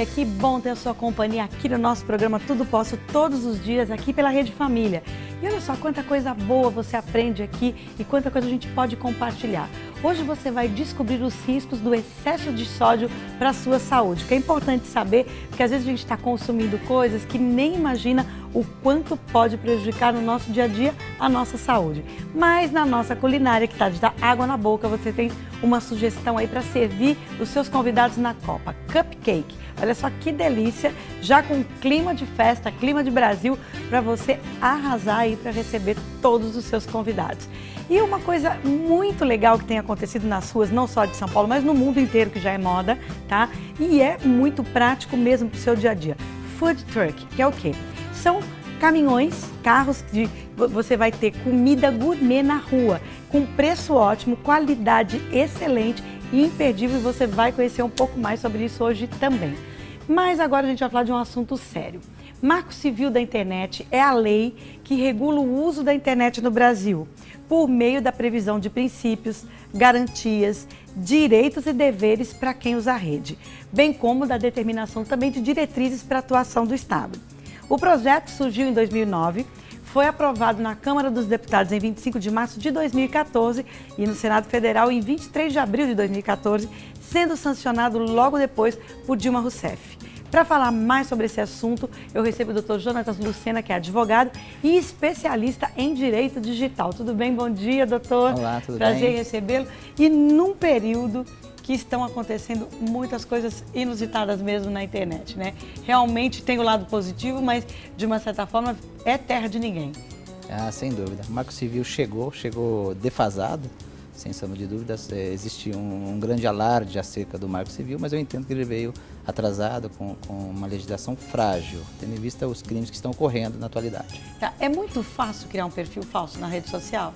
família, que bom ter a sua companhia aqui no nosso programa Tudo Posso, todos os dias, aqui pela Rede Família. E olha só quanta coisa boa você aprende aqui e quanta coisa a gente pode compartilhar. Hoje você vai descobrir os riscos do excesso de sódio para a sua saúde, que é importante saber, porque às vezes a gente está consumindo coisas que nem imagina o quanto pode prejudicar no nosso dia a dia a nossa saúde. Mas na nossa culinária, que está de dar água na boca, você tem uma sugestão aí para servir os seus convidados na Copa, cupcake. Olha só que delícia, já com clima de festa, clima de Brasil, para você arrasar aí para receber todos os seus convidados. E uma coisa muito legal que tem acontecido nas ruas, não só de São Paulo, mas no mundo inteiro, que já é moda, tá? E é muito prático mesmo para o seu dia a dia. Food truck, que é o quê? São caminhões, carros de você vai ter comida gourmet na rua, com preço ótimo, qualidade excelente e imperdível, e você vai conhecer um pouco mais sobre isso hoje também. Mas agora a gente vai falar de um assunto sério. Marco Civil da Internet é a lei que regula o uso da internet no Brasil, por meio da previsão de princípios, garantias, direitos e deveres para quem usa a rede, bem como da determinação também de diretrizes para a atuação do Estado. O projeto surgiu em 2009, foi aprovado na Câmara dos Deputados em 25 de março de 2014 e no Senado Federal em 23 de abril de 2014, sendo sancionado logo depois por Dilma Rousseff. Para falar mais sobre esse assunto, eu recebo o Dr. Jonatas Lucena, que é advogado e especialista em direito digital. Tudo bem? Bom dia, doutor. Olá, tudo bem? Prazer em recebê-lo. E num período que estão acontecendo muitas coisas inusitadas mesmo na internet, né? Realmente tem o lado positivo, mas de uma certa forma é terra de ninguém. Ah, sem dúvida. O Marco Civil chegou defasado, sem sombra de dúvidas. Existe um grande alarde acerca do Marco Civil, mas eu entendo que ele veio atrasado com uma legislação frágil, tendo em vista os crimes que estão ocorrendo na atualidade. Tá. É muito fácil criar um perfil falso na rede social?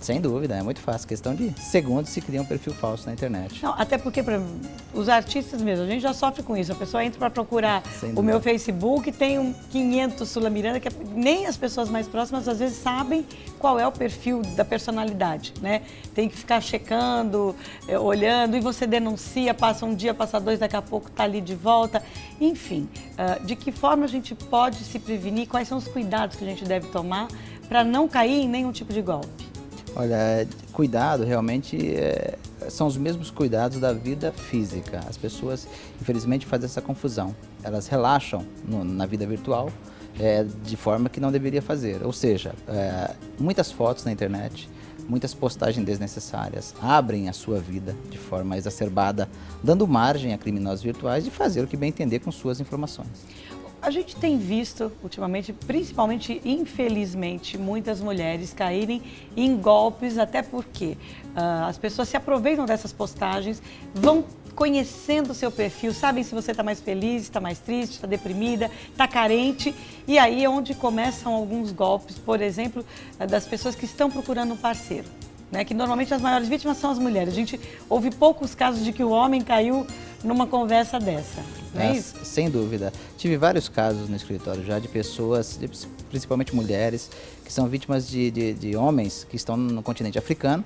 Sem dúvida, é muito fácil. Questão de segundos se cria um perfil falso na internet. Não, até porque para os artistas mesmo, a gente já sofre com isso. A pessoa entra para procurar o meu Facebook, tem 500 Sula Miranda, que nem as pessoas mais próximas às vezes sabem qual é o perfil da personalidade, né? Tem que ficar checando, olhando, e você denuncia, passa um dia, passa dois, daqui a pouco está ali de volta. Enfim, de que forma a gente pode se prevenir, quais são os cuidados que a gente deve tomar para não cair em nenhum tipo de golpe? Olha, cuidado realmente são os mesmos cuidados da vida física. As pessoas, infelizmente, fazem essa confusão. Elas relaxam na vida virtual de forma que não deveria fazer. Ou seja, muitas fotos na internet, muitas postagens desnecessárias abrem a sua vida de forma exacerbada, dando margem a criminosos virtuais de fazer o que bem entender com suas informações. A gente tem visto, ultimamente, principalmente, infelizmente, muitas mulheres caírem em golpes, até porque as pessoas se aproveitam dessas postagens, vão conhecendo o seu perfil, sabem se você está mais feliz, está mais triste, está deprimida, está carente, e aí é onde começam alguns golpes, por exemplo, das pessoas que estão procurando um parceiro, né? Que normalmente as maiores vítimas são as mulheres. A gente ouve poucos casos de que o homem caiu numa conversa dessa. Não é isso? Sem dúvida. Tive vários casos no escritório já de pessoas, principalmente mulheres, que são vítimas de homens que estão no continente africano,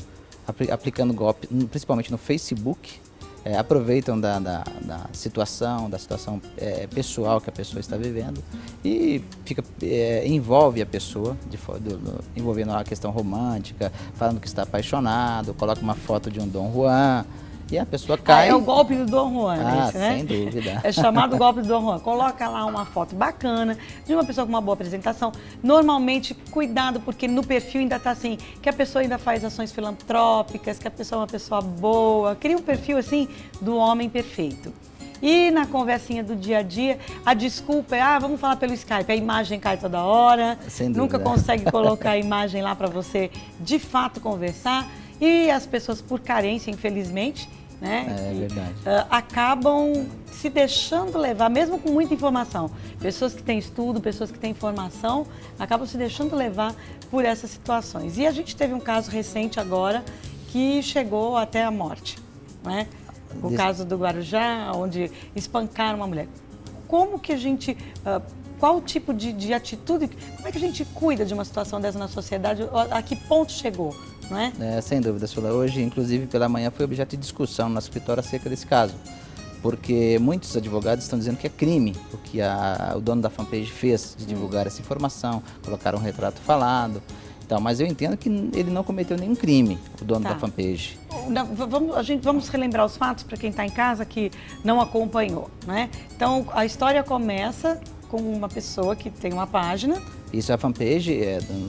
aplicando golpe, principalmente no Facebook, aproveitam da situação pessoal que a pessoa está vivendo e envolve a pessoa, envolvendo a questão romântica, falando que está apaixonado, coloca uma foto de um Dom Juan. E a pessoa cai. É o golpe do Dom Juan, esse, né? Sem dúvida. É chamado golpe do Dom Juan. Coloca lá uma foto bacana, de uma pessoa com uma boa apresentação. Normalmente, cuidado, porque no perfil ainda está assim, que a pessoa ainda faz ações filantrópicas, que a pessoa é uma pessoa boa. Cria um perfil assim do homem perfeito. E na conversinha do dia a dia, a desculpa é, vamos falar pelo Skype, a imagem cai toda hora, nunca consegue colocar a imagem lá para você de fato conversar. E as pessoas, por carência, infelizmente, né, acabam se deixando levar, mesmo com muita informação. Pessoas que têm estudo, pessoas que têm informação, acabam se deixando levar por essas situações. E a gente teve um caso recente agora que chegou até a morte, né? O caso do Guarujá, onde espancaram uma mulher. Como que a gente... qual tipo de atitude, como é que a gente cuida de uma situação dessa na sociedade? A que ponto chegou? Não é? Sem dúvida, Sula. Hoje, inclusive, pela manhã, foi objeto de discussão no nosso escritório acerca desse caso. porque muitos advogados estão dizendo que é crime o que o dono da fanpage fez de divulgar essa informação, colocar um retrato falado. Então, mas eu entendo que ele não cometeu nenhum crime, o dono da fanpage. Vamos relembrar os fatos para quem está em casa que não acompanhou, né? Então, a história começa com uma pessoa que tem uma página. Isso é a fanpage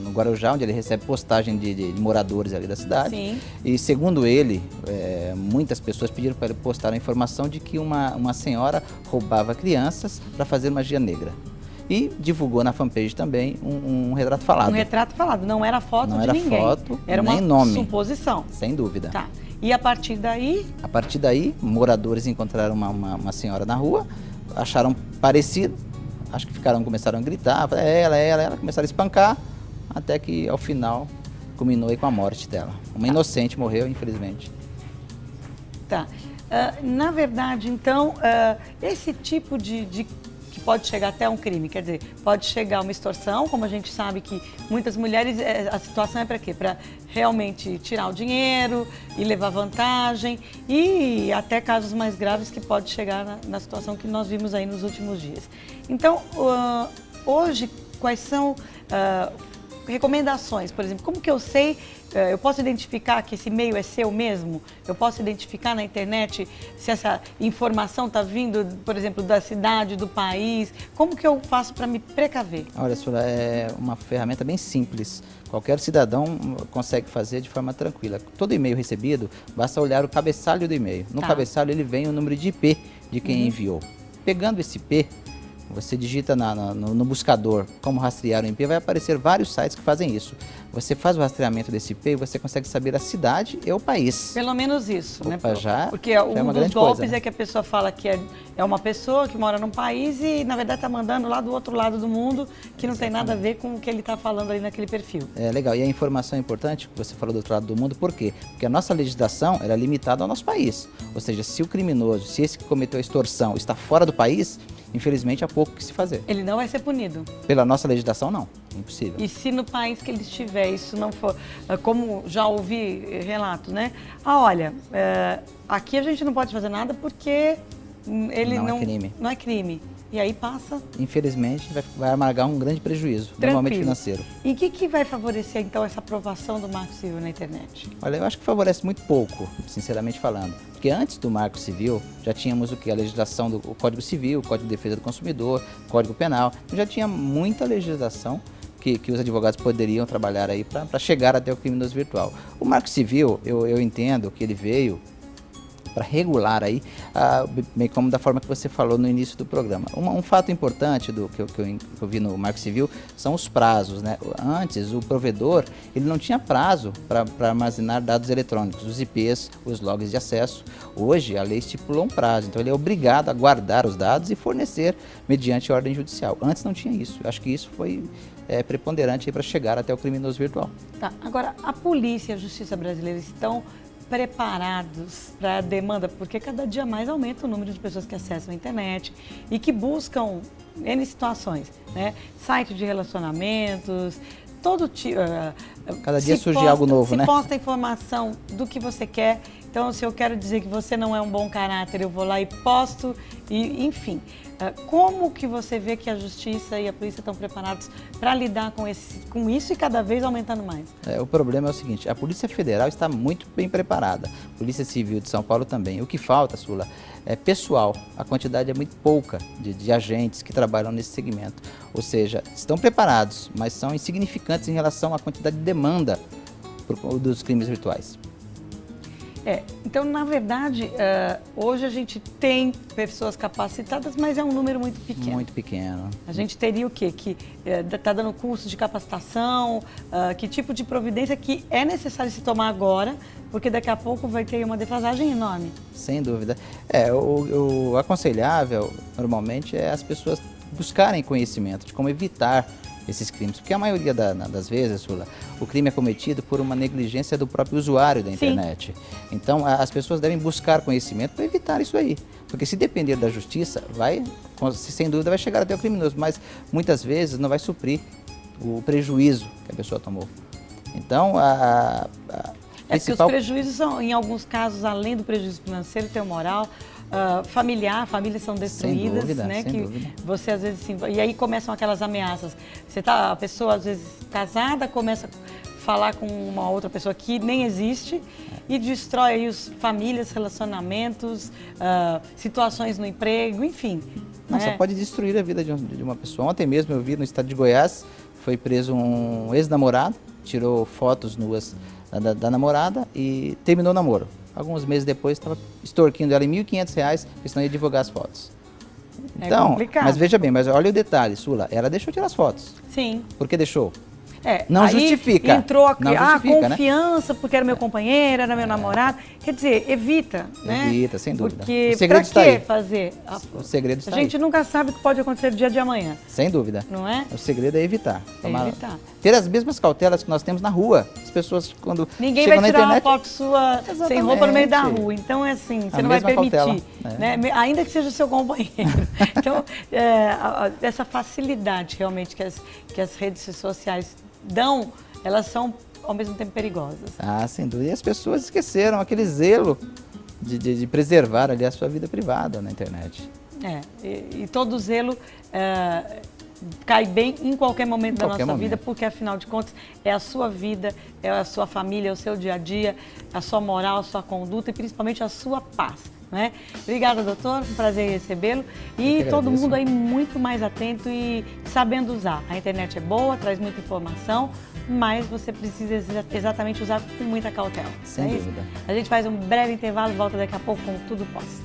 no Guarujá, onde ele recebe postagem de moradores ali da cidade. Sim. E segundo ele, muitas pessoas pediram para ele postar a informação de que uma senhora roubava crianças para fazer magia negra. E divulgou na fanpage também um retrato falado. Um retrato falado, não era foto não de era ninguém. Foto, era nem uma nome. Suposição. Sem dúvida. Tá. E a partir daí? A partir daí, moradores encontraram uma senhora na rua, acharam parecido, acho que começaram a gritar, ela, começaram a espancar, até que ao final culminou aí com a morte dela. Uma inocente morreu, infelizmente. Tá. Na verdade, então, esse tipo de que pode chegar até um crime, quer dizer, pode chegar uma extorsão, como a gente sabe que muitas mulheres, a situação é para quê? Para realmente tirar o dinheiro e levar vantagem, e até casos mais graves que pode chegar na situação que nós vimos aí nos últimos dias. Então, hoje, quais são recomendações, por exemplo, como que eu sei, eu posso identificar que esse e-mail é seu mesmo? Eu posso identificar na internet se essa informação está vindo, por exemplo, da cidade, do país? Como que eu faço para me precaver? Olha, Sula, é uma ferramenta bem simples. Qualquer cidadão consegue fazer de forma tranquila. Todo e-mail recebido, basta olhar o cabeçalho do e-mail. No cabeçalho ele vem o número de IP de quem enviou. Pegando esse IP, você digita no buscador como rastrear o IP, vai aparecer vários sites que fazem isso. Você faz o rastreamento desse IP e você consegue saber a cidade e o país. Pelo menos isso, né? Porque já um dos golpes é que a pessoa fala que é uma pessoa que mora num país e, na verdade, está mandando lá do outro lado do mundo, que não tem nada a ver com o que ele está falando ali naquele perfil. É legal. E a informação é importante, que você falou do outro lado do mundo, por quê? Porque a nossa legislação era limitada ao nosso país. Ou seja, se o criminoso, se esse que cometeu a extorsão está fora do país, infelizmente há pouco que se fazer. Ele não vai ser punido? Pela nossa legislação, não. Impossível. E se no país que ele estiver isso não for, como já ouvi relatos, né? Olha, aqui a gente não pode fazer nada porque ele não é crime. Não é crime. E aí passa... Infelizmente, vai amargar um grande prejuízo, normalmente financeiro. E o que vai favorecer, então, essa aprovação do Marco Civil na internet? Olha, eu acho que favorece muito pouco, sinceramente falando. Porque antes do Marco Civil, já tínhamos o quê? A legislação do Código Civil, Código de Defesa do Consumidor, Código Penal. Então, já tinha muita legislação que os advogados poderiam trabalhar aí para chegar até o criminoso virtual. O Marco Civil, eu entendo que ele veio para regular aí, bem como da forma que você falou no início do programa. Um fato importante que eu vi no Marco Civil são os prazos, né? Antes, o provedor, ele não tinha prazo para armazenar dados eletrônicos, os IPs, os logs de acesso. Hoje, a lei estipulou um prazo, então ele é obrigado a guardar os dados e fornecer mediante ordem judicial. Antes não tinha isso. Eu acho que isso foi preponderante para chegar até o criminoso virtual. Tá. Agora, a polícia e a justiça brasileira estão preparados para a demanda, porque cada dia mais aumenta o número de pessoas que acessam a internet e que buscam N situações, né? Site de relacionamentos, todo tipo... Cada dia surge algo novo, né? Se posta informação do que você quer. Então, se eu quero dizer que você não é um bom caráter, eu vou lá e posto, e, enfim. Como que você vê que a justiça e a polícia estão preparados para lidar com isso e cada vez aumentando mais? O problema é o seguinte, a Polícia Federal está muito bem preparada, a Polícia Civil de São Paulo também. O que falta, Sula, é pessoal. A quantidade é muito pouca de agentes que trabalham nesse segmento. Ou seja, estão preparados, mas são insignificantes em relação à quantidade de demanda dos crimes virtuais. Então, na verdade, hoje a gente tem pessoas capacitadas, mas é um número muito pequeno. Muito pequeno. A gente teria o quê? Que está dando curso de capacitação, que tipo de providência que é necessário se tomar agora, porque daqui a pouco vai ter uma defasagem enorme. Sem dúvida. O aconselhável, normalmente, é as pessoas buscarem conhecimento de como evitar esses crimes, porque a maioria das vezes, Sula, o crime é cometido por uma negligência do próprio usuário da internet. Sim. Então, as pessoas devem buscar conhecimento para evitar isso aí, porque se depender da justiça, sem dúvida vai chegar até o criminoso, mas muitas vezes não vai suprir o prejuízo que a pessoa tomou. Então, que os prejuízos são, em alguns casos, além do prejuízo financeiro, tem o moral. familiar, famílias são destruídas, dúvida, né? sem Que dúvida. você às vezes e aí começam aquelas ameaças. A pessoa às vezes casada começa a falar com uma outra pessoa que nem existe e destrói aí famílias, relacionamentos, situações no emprego, enfim. Não, só pode destruir a vida de uma pessoa. Ontem mesmo eu vi no estado de Goiás, foi preso um ex-namorado, tirou fotos nuas da namorada e terminou o namoro. Alguns meses depois estava extorquindo ela em R$ 1.500, porque senão ia divulgar as fotos. Então, complicado. mas veja bem, mas olha o detalhe, Sula, ela deixou tirar as fotos. Sim. Por que deixou? É, não aí justifica. Entrou não justifica, confiança, porque era meu companheiro, era meu namorado. Quer dizer, evita, né? Evita, sem dúvida. Porque O segredo está que aí. fazer? O segredo está A gente aí. nunca sabe o que pode acontecer no dia de amanhã. Sem dúvida. Não é? O segredo é evitar. Evitar. Ter as mesmas cautelas que nós temos na rua. As pessoas, quando Ninguém chegam vai tirar na internet, uma foto sua sem roupa no meio da rua. Então, é assim, você A não vai mesma permitir. cautela, Né? Ainda que seja o seu companheiro. Então, essa facilidade realmente que as redes sociais dão, elas são ao mesmo tempo perigosas. Ah, sem dúvida. E as pessoas esqueceram aquele zelo de preservar ali a sua vida privada na internet. E todo zelo cai bem em qualquer momento da nossa vida, porque afinal de contas é a sua vida, é a sua família, é o seu dia a dia, a sua moral, a sua conduta e principalmente a sua paz. Né? Obrigada, doutor, um prazer em recebê-lo e todo mundo aí muito mais atento e sabendo usar. A internet é boa, traz muita informação, mas você precisa exatamente usar com muita cautela. Sem dúvida. A gente faz um breve intervalo e volta daqui a pouco com Tudo Posse.